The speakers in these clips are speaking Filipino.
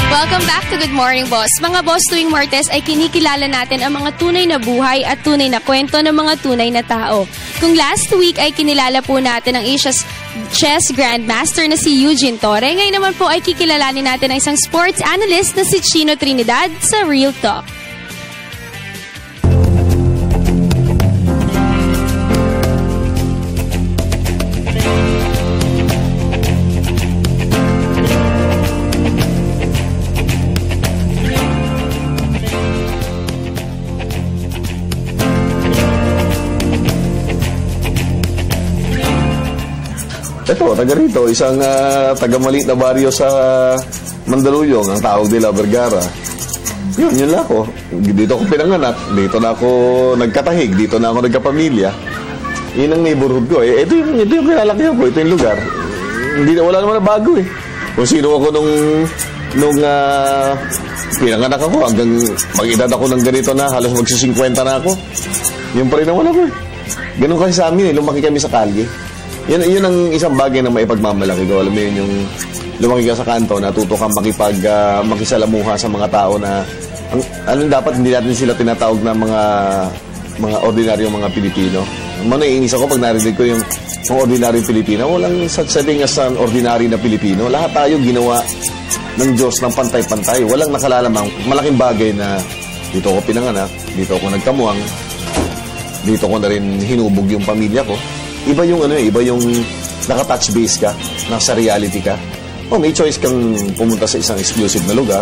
Welcome back to Good Morning Boss. Mga boss, tuwing Martes ay kinikilala natin ang mga tunay na buhay at tunay na kwento ng mga tunay na tao. Kung last week ay kinilala po natin ang Asia's Chess Grandmaster na si Eugene Torre, ngayon naman po ay kikilalanin natin ang isang sports analyst na si Chino Trinidad sa Real Talk. Ito, taga rito, isang taga-maliit na baryo sa Mandaluyong, ang tawag nila Vergara. Yun lang ako. Dito ako pinanganak, dito na ako nagkatahig, dito na ako nagkapamilya. Yun ang neighborhood ko. Ito yung kinalakihan ko, ito yung lugar. Wala naman na bago eh. Kung sino ako nung pinanganak ako, hanggang mag-edad ako ng ganito na, halos magsi-50 na ako. Yun pa rin naman ako eh. Ganun kasi sa amin eh, lumaki kami sa kalye. Yun ang isang bagay na maipagmamalaki ko. Alam mo yun, yung lumaki ka sa kanto, natuto kang makisalamuha sa mga tao na dapat hindi natin sila tinatawag na mga ordinaryong mga Pilipino. Naiinis ako pag narinig ko yung mga ordinaryong Pilipino. Walang such thing as an ordinary na Pilipino. Lahat tayo ginawa ng Diyos ng pantay-pantay. Walang nakalalamang malaking bagay na dito ako pinanganak, dito ako nagkamuang, dito ko na rin hinubog yung pamilya ko. Iba yung naka-touch base ka, nasa reality ka. May choice kang pumunta sa isang exclusive na lugar,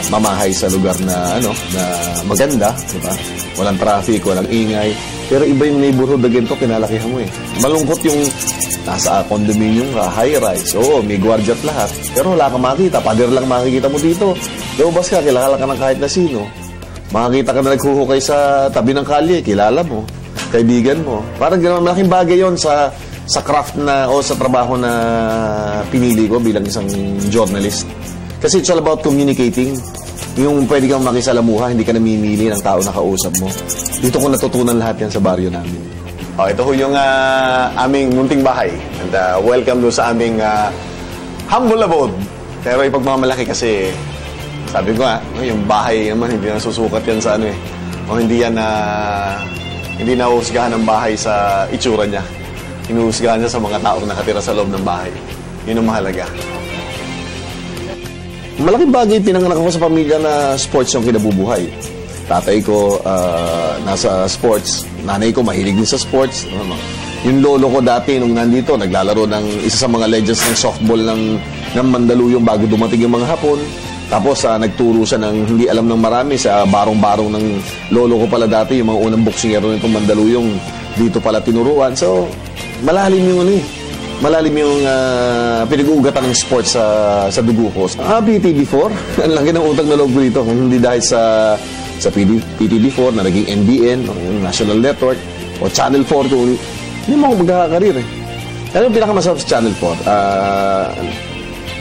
mamahay sa lugar na maganda, di ba? Walang traffic, walang ingay. Pero iba yung neighborhood na ganito, kinalakihan mo eh. Malungkot yung nasa condominium ka, high-rise. Oo, may gwardiya at lahat. Pero wala kang makita, pader lang makikita mo dito. Lumabas ka, kilala ka ng kahit na sino. Makikita ka na naghuhukay sa tabi ng kalye, kilala mo. Kaibigan mo. Parang gano'n, malaking bagay yon sa craft na o sa trabaho na pinili ko bilang isang journalist. Kasi it's all about communicating. Yung pwede kang makisalamuha, hindi ka namimili ng tao na kausap mo. Dito ko natutunan lahat yan sa baryo namin. Ito ho yung aming munting bahay. And welcome doon sa aming humble abode. Pero ipagmamalaki kasi, sabi ko yung bahay naman, hindi na susukat yan sa o hindi yan hindi nahuhusgahan ng bahay sa itsura niya. Hinuhusgahan niya sa mga taong nakatira sa loob ng bahay. Yun ang mahalaga. Malaking bagay, pinanganak ako sa pamilya na sports yung kinabubuhay. Tatay ko nasa sports. Nanay ko mahilig din sa sports. Yung lolo ko dati nung nandito, naglalaro ng isa sa mga legends ng softball ng Mandaluyong bago dumating yung mga Hapon. Tapos nagturo siya ng hindi alam ng marami sa barong-barong ng lolo ko pala dati, yung mga unang boksingero nitong Mandaluyong, dito pala tinuruan. So, malalim yung pinag-uugatan ng sports sa dugo ko. PTV4, ang laki ng utang na loob ko dito. Hindi dahil sa PTV4 na naging NBN, yung National Network, o Channel 4, hindi mo ako magkakarir eh. Ano yung pinakamasarap sa Channel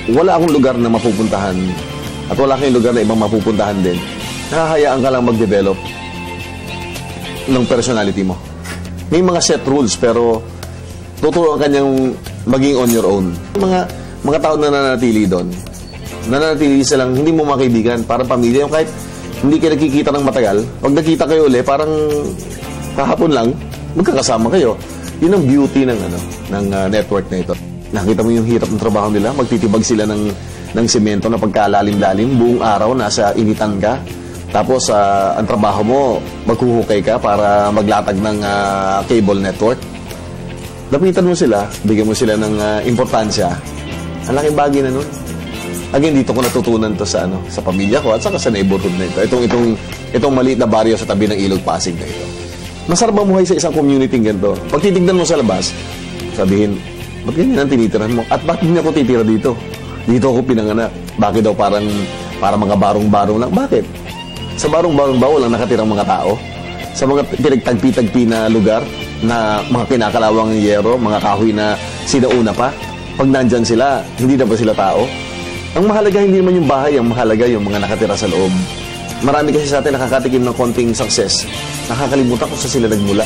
4? Wala akong lugar na mapupuntahan at wala kang lugar na ibang mapupuntahan din. Nakahayaan ka lang mag-develop ng personality mo. May mga set rules pero tuturuan ka niyang maging on your own. Mga tao na nananatili doon. Nananatili silang hindi mo makaibigan, parang pamilya. Yung kahit hindi kayo nagkikita ng matagal, pag nakita kayo ulit, parang kahapon lang, magkakasama kayo. Yun ang beauty ng network na ito. Nakita mo yung hirap ng trabaho nila, magtitibag sila ng semento na pagkalalim-lalim, buong araw nasa initan ka. Tapos ang trabaho mo, maghuhukay ka para maglatag ng cable network. Lapitan mo sila, bigyan mo sila ng importansya. Ang laking bagay na nun. Again, dito ko natutunan to sa pamilya ko at saka sa neighborhood na ito. Itong maliit na baryo sa tabi ng Ilog Pasig na ito. Masarap mamuhay sa isang community ganito. Pag titignan mo sa labas, sabihin, ba't ganyan ang tinitiran mo? At bakit hindi ako titira dito? Dito ako pinanganak. Bakit daw para mga barong-barong lang? Bakit? Sa barong-barong ba walang nakatirang mga tao? Sa mga pinagtagpi-tagpi na lugar na mga kinakalawang yero, mga kahoy na sinauna pa, pag nandyan sila, hindi na ba sila tao? Ang mahalaga hindi naman yung bahay, ang mahalaga yung mga nakatira sa loob. Marami kasi sa atin nakakatikim ng konting success. Nakakalimutan kung saan sila nagmula.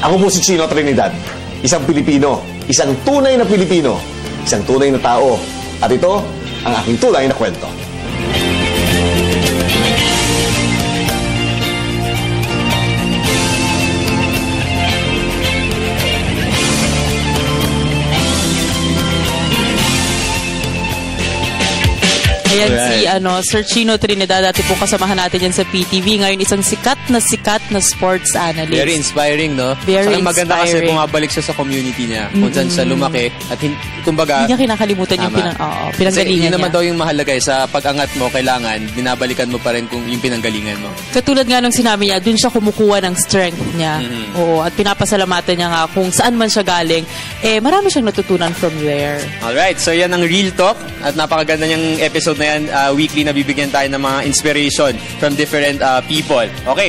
Ako po si Chino Trinidad, isang Pilipino, isang tunay na Pilipino, isang tunay na tao. At ito, ang aking tunay na kwento. Ayan si Sir Chino Trinidad, dati pong kasamahan natin yan sa PTV. Ngayon isang sikat na sports analyst. Very inspiring, no? Very Saka maganda kasi inspiring. bumabalik siya sa community niya. Kung saan siya lumaki. At kumbaga... Hindi niya kinakalimutan yung Kasi pinanggalingan yun naman niya. daw yung mahalaga sa pag-angat mo, kailangan binabalikan mo pa rin kung yung pinanggalingan mo. Katulad nga nung sinabi niya, dun siya kumukuha ng strength niya. Oo, at pinapasalamatan niya nga kung saan man siya galing. Marami siyang natutunan from there. Alright, so yan ang Real Talk. At napakaganda niyang episode na yan. Weekly na bibigyan tayo ng mga inspiration from different people. Okay,